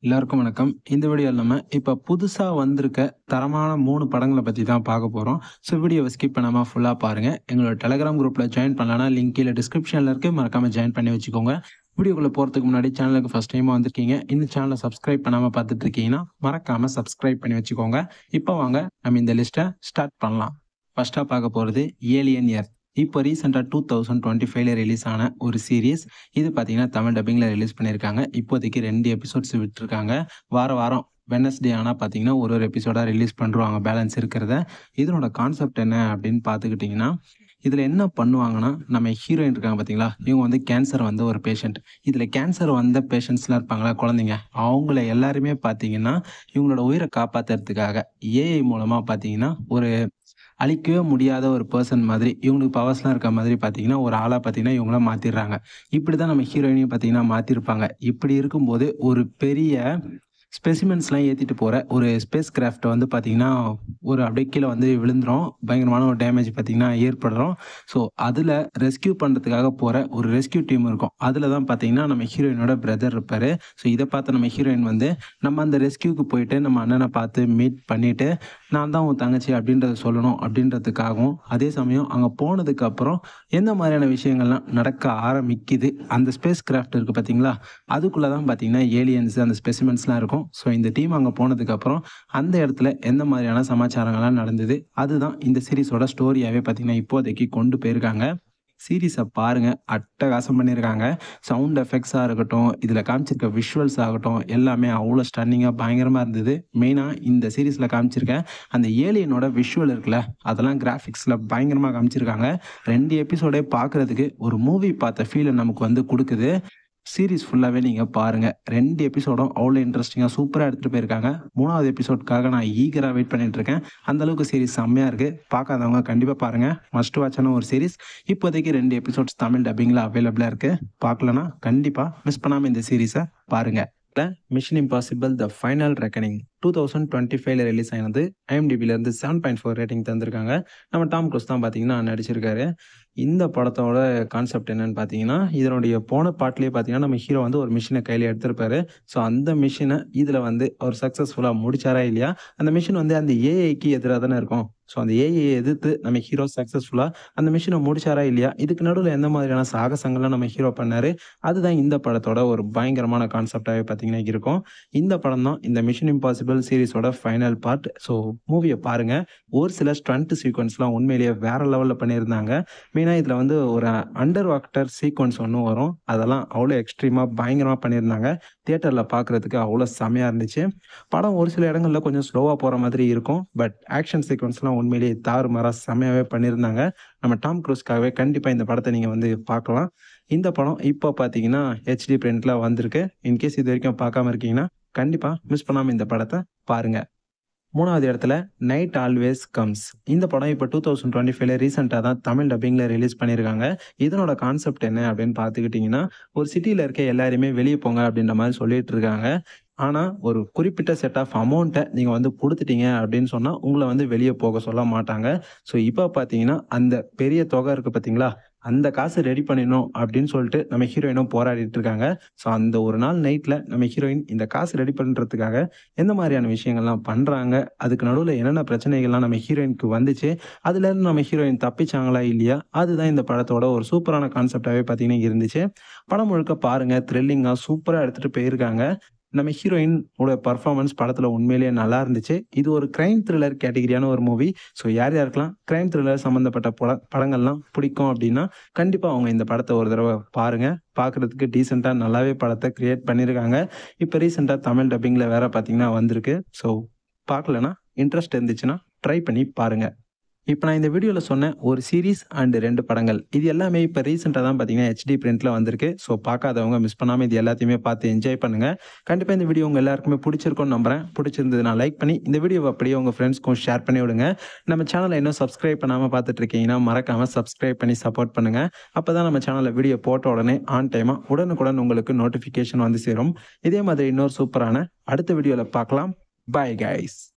எல்லாருக்கும் வணக்கம். இந்த வீடியோல நம்ம இப்ப புதுசா வந்திருக்க தரமான 3 படங்கள பத்தி தான் பார்க்க போறோம். ஸோ வீடியோவ ஸ்கிப் பண்ணாம ஃபுல்லா பாருங்க. எங்களோட டெலகிராம் குரூப்ல ஜாயின் பண்ணலனா லிங்க் கீழ டிஸ்கிரிப்ஷன்ல இருக்கு. மறக்காம ஜாயின் பண்ணி வச்சுக்கோங்க. வீடியோக்குள்ள போறதுக்கு முன்னாடி சேனலுக்கு ஃபர்ஸ்ட் டைமா வந்திருக்கீங்க. இந்த சேனல சப்ஸ்கிரைப் பண்ணாம பார்த்துட்டு இருக்கீங்கன்னா, மறக்காம சப்ஸ்கிரைப் பண்ணி வச்சுக்கோங்க. இப்போ வாங்க நம்ம இந்த லிஸ்ட்ட ஸ்டார்ட் பண்ணலாம். ஃபர்ஸ்ட்டா பார்க்க போறது ஏலியன் எர்த். இப்போ ரீசென்ட்டா 2025ல ரிலீஸ் ஆன ஒரு சீரிஸ். இது பார்த்தீங்கன்னா, தமிழ் டப்பிங்ல ரிலீஸ் பண்ணியிருக்காங்க. இப்போதைக்கு 2 எபிசோட்ஸ் விட்டுருக்காங்க. வாரம் வெட்னஸ்டே ஆனா பார்த்தீங்கன்னா, ஒரு எபிசோடா ரிலீஸ் பண்ணிருவாங்க பேலன்ஸ் இருக்கிறத. இதனோட கான்செப்ட் என்ன அப்படின்னு பார்த்துக்கிட்டிங்கன்னா, இதில என்ன பண்ணுவாங்கன்னா, நம்ம ஹீரோயின் இருக்காங்க பார்த்தீங்களா, இவங்க வந்து கேன்சர் வந்த ஒரு பேஷண்ட். இதில கேன்சர் வந்த பேஷண்ட்ஸ்லாம் இருப்பாங்கல்ல குழந்தைங்க, அவங்கள எல்லாருமே பார்த்தீங்கன்னா, இவங்களோட உயிர காப்பாத்துறதுக்காக ஏஐ மூலமா பார்த்தீங்கன்னா, ஒரு அழிக்கவே முடியாத ஒரு பெர்சன் மாதிரி, இவங்களுக்கு பவர்ஸ்லாம் இருக்க மாதிரி பார்த்தீங்கன்னா, ஒரு ஆளா பார்த்தீங்கன்னா, இவங்கள மாத்திர்றாங்க. இப்படி தான் நம்ம ஹீரோயினையும் பார்த்தீங்கன்னா மாத்திருப்பாங்க. இப்படி இருக்கும்போது, ஒரு பெரிய ஸ்பெசிமென்ஸ்லாம் ஏத்திட்டு போற ஒரு ஸ்பேஸ் கிராஃப்ட் வந்து பார்த்தீங்கன்னா, ஒரு அப்படியே கீழ வந்து விழுந்துரும். பயங்கரமான ஒரு டேமேஜ் பார்த்தீங்கன்னா ஏற்படும். ஸோ, அதுல ரெஸ்க்யூ பண்றதுக்காக போற ஒரு ரெஸ்க்யூ டீம் இருக்கும். அதுல தான் பார்த்தீங்கன்னா, நம்ம ஹீரோயினோட பிரதர் இருப்பாரு. ஸோ, இத பார்த்த நம்ம ஹீரோயின் வந்து, நம்ம அந்த ரெஸ்க்யூக்கு போயிட்டு நம்ம அண்ணன பார்த்து மீட் பண்ணிட்டு, நான் தான் உன் தங்கச்சி அப்படின்றத சொல்லணும் அப்படின்றதுக்காகவும், அதே சமயம் அங்க போனதுக்கப்புறம் எந்த மாதிரியான விஷயங்கள்லாம் நடக்க ஆரம்பிக்குது, அந்த ஸ்பேஸ் கிராஃப்ட் இருக்கு பார்த்தீங்களா, அதுக்குள்ள தான் பார்த்தீங்கன்னா ஏலியன்ஸ் அந்த ஸ்பெசிமென்ஸ்லாம் இருக்கும். ஸோ, இந்த டீம் அங்க போனதுக்கப்புறம், அந்த இடத்துல எந்த மாதிரியான சமாச்சாரங்கள்லாம் நடந்தது, அதுதான் இந்த சீரிஸோட ஸ்டோரியாவே பார்த்தீங்கன்னா, இப்போதைக்கு கொண்டு போயிருக்காங்க. சீரிஸ பாருங்க. அட்டகாசம் பண்ணியிருக்காங்க. சவுண்ட் எஃபெக்ட்ஸா இருக்கட்டும், இதில காமிச்சிருக்க விஷுவல்ஸ் ஆகட்டும், எல்லாமே அவ்வளோ ஸ்டன்னிங்கா பயங்கரமா இருந்தது. மெயினா இந்த சீரிஸ்ல காமிச்சிருக்க அந்த ஏலியனோட விஷுவல் இருக்குல்ல, அதெல்லாம் கிராஃபிக்ஸ்ல பயங்கரமா காமிச்சிருக்காங்க. 2 எபிசோடே பார்க்குறதுக்கு ஒரு மூவி பார்த்த ஃபீல நமக்கு வந்து குடுக்குது. சீரிஸ் ஃபுல்லாவே நீங்க பாருங்க. 2 எபிசோடும் அவ்வளோ இன்ட்ரஸ்டிங்கா சூப்பரா எடுத்துட்டு போயிருக்காங்க. 3வது எபிசோட்காக நான் ஈகரா வெயிட் பண்ணிட்டு இருக்கேன். அந்த அளவுக்கு சீரிஸ் செம்மையா இருக்கு. பார்க்காதவங்க கண்டிப்பா பாருங்க. மஸ்ட் வாட்சான ஒரு சீரிஸ். இப்போதைக்கு 2 எபிசோட்ஸ் தமிழ் டப்பிங்ல அவைலபிளா இருக்கு. பார்க்கலனா கண்டிப்பா மிஸ் பண்ணாம இந்த சீரிஸ பாருங்க. Mission impossible the final reckoning 2025ல ரிலீஸ் ஆனது. IMDbல இருந்து 7.4 ரேட்டிங் தந்திருக்காங்க. நம்ம டாம் க்ரூஸ் தான் பார்த்தீங்கன்னா நடிச்சிருக்காரு. இந்த படத்தோட கான்செப்ட் என்னன்னு பார்த்தீங்கன்னா, இதனுடைய போன பார்ட்லயே பார்த்தீங்கன்னா, நம்ம ஹீரோ வந்து ஒரு மிஷின கையில எடுத்திருப்பாரு. ஸோ, அந்த மிஷின இதில வந்து அவர் சக்சஸ்ஃபுல்லா முடிச்சாரா இல்லையா? அந்த மிஷின் வந்து அந்த ஏஐக்கு எதிரா தானே இருக்கும். ஸோ, அந்த ஏஐய எதிர்த்து நம்ம ஹீரோ சக்சஸ்ஃபுல்லா அந்த மிஷின முடிச்சாரா இல்லையா? இதுக்கு நடுவுல எந்த மாதிரியான சாகசங்கள்லாம் நம்ம ஹீரோ பண்ணாரு? அதுதான் இந்த படத்தோட ஒரு பயங்கரமான கான்செப்ட்டாவே பார்த்தீங்கன்னா இருக்கும். இந்த படம் தான் இந்த மிஷன் இம்பாசிபிள் சீரிஸோட ஃபைனல் பார்ட். ஸோ, மூவிய பாருங்க. ஒரு சில ஸ்டண்ட் சீக்வென்ஸ்லாம் உண்மையிலேயே வேற லெவல்ல பண்ணியிருந்தாங்க. மெயினா இதில வந்து ஒரு அண்டர் வாட்டர் சீக்வென்ஸ் ஒண்ணு வரும். அதெல்லாம் அவ்வளோ எக்ஸ்ட்ரீமா பயங்கரமா பண்ணியிருந்தாங்க. தியேட்டர்ல பார்க்குறதுக்கு அவ்வளோ செம்மையா இருந்துச்சு. படம் ஒரு சில இடங்கள்ல கொஞ்சம் ஸ்லோவா போற மாதிரி இருக்கும். பட் ஆக்ஷன் சீக்வென்ஸ்லாம் உண்மையிலேயே தாறுமாறா செம்மையாவே பண்ணியிருந்தாங்க. நம்ம டாம் க்ரூஸ்க்காகவே கண்டிப்பா இந்த படத்த நீங்க வந்து பார்க்கலாம். இந்த படம் இப்போ பார்த்தீங்கன்னா, HD பிரிண்ட்ல வந்திருக்கு. இன்கேஸ் இதுவரைக்கும் பார்க்காம இருக்கீங்கன்னா, கண்டிப்பா மிஸ் பண்ணாம இந்த படத்த பாருங்க. 3வது இடத்துல நைட் ஆல்வேஸ் கம்ஸ். இந்த படம் இப்போ 2025ல ரீசென்ட்டா தான் தமிழ் டப்பிங்ல ரிலீஸ் பண்ணியிருக்காங்க. இதனோட கான்செப்ட் என்ன அப்படின்னு பார்த்துக்கிட்டிங்கன்னா, ஒரு சிட்டில இருக்க எல்லாரையுமே வெளிய போங்க அப்படின்ற மாரி சொல்லிட்டு இருக்காங்க. ஆனா, ஒரு குறிப்பிட்ட செட் ஆஃப் அமௌண்ட்ட நீங்க வந்து குடுத்துட்டீங்க அப்படின்னு சொன்னா, உங்கள வந்து வெளிய போக சொல்ல மாட்டாங்க. ஸோ, இப்ப பார்த்தீங்கன்னா, அந்த பெரிய தொகை இருக்கு பார்த்தீங்களா? அந்த காசு ரெடி பண்ணிடணும் அப்படின்னு சொல்லிட்டு நம்ம ஹீரோயினும் போராடிட்டு இருக்காங்க. ஸோ, அந்த ஒரு நாள் நைட்ல நம்ம ஹீரோயின் இந்த காசு ரெடி பண்றதுக்காக எந்த மாதிரியான விஷயங்கள்லாம் பண்றாங்க? அதுக்கு நடுவுல என்னென்ன பிரச்சனைகள்லாம் நம்ம ஹீரோயினுக்கு வந்துச்சு? அதுலேருந்து நம்ம ஹீரோயின் தப்பிச்சாங்களா இல்லையா? அதுதான் இந்த படத்தோட ஒரு சூப்பரான கான்செப்ட்டாவே பார்த்தீங்கன்னா இருந்துச்சு. படம் முழுக்க பாருங்க. த்ரில்லிங்கா சூப்பரா எடுத்துட்டு போயிருக்காங்க. நம்ம ஹீரோயின் ஓட பெர்ஃபார்மன்ஸ் படத்துல உண்மையிலேயே நல்லா இருந்துச்சு. இது ஒரு கிரைம் த்ரில்லர் கேட்டகரியான ஒரு மூவி. ஸோ, யார் யாருக்கெல்லாம் கிரைம் த்ரில்லர் சம்மந்தப்பட்ட படங்கள்லாம் பிடிக்கும் அப்படின்னா, கண்டிப்பா அவங்க இந்த படத்த ஒரு தடவ பாருங்க. பார்க்குறதுக்கு டீசென்ட்டா நல்லாவே படத்த கிரியேட் பண்ணியிருக்காங்க. இப்ப ரீசென்ட்டா தமிழ் டப்பிங்ல வேற பார்த்தீங்கன்னா வந்திருக்கு. ஸோ, பார்க்கலனா இன்ட்ரெஸ்ட் இருந்துச்சுன்னா ட்ரை பண்ணி பாருங்க. இப்ப நான் இந்த வீடியோல சொன்ன ஒரு சீரிஸ் அண்ட் 2 படங்கள். இது எல்லாமே இப்ப ரீசென்ட்டா தான் பார்த்தீங்கன்னா, HD பிரிண்ட்ல வந்திருக்கு. ஸோ, பார்க்காதவங்க மிஸ் பண்ணாம இது எல்லாத்தையுமே பார்த்து என்ஜாய் பண்ணுங்க. கண்டிப்பா இந்த வீடியோ உங்க எல்லாருக்குமே புடிச்சிருக்கும்னு நம்புறேன். புடிச்சிருந்ததுனா லைக் பண்ணி, இந்த வீடியோவ அப்படியே உங்க ஃப்ரெண்ட்ஸ்க்கும் ஷேர் பண்ணி விடுங்க. நம்ம சேனல இன்னும் சப்ஸ்கிரைப் பண்ணாம பார்த்துட்டு இருக்கீங்கன்னா, மறக்காம சப்ஸ்கிரைப் பண்ணி சப்போர்ட் பண்ணுங்க. அப்பதான் நம்ம சேனல்ல வீடியோ போட்ட உடனே ஆன் டைமா உடனுக்குடன் உங்களுக்கு நோட்டிஃபிகேஷன் வந்து சேரும். இதே மாதிரி இன்னொரு சூப்பரான அடுத்த வீடியோல பார்க்கலாம். Bye guys.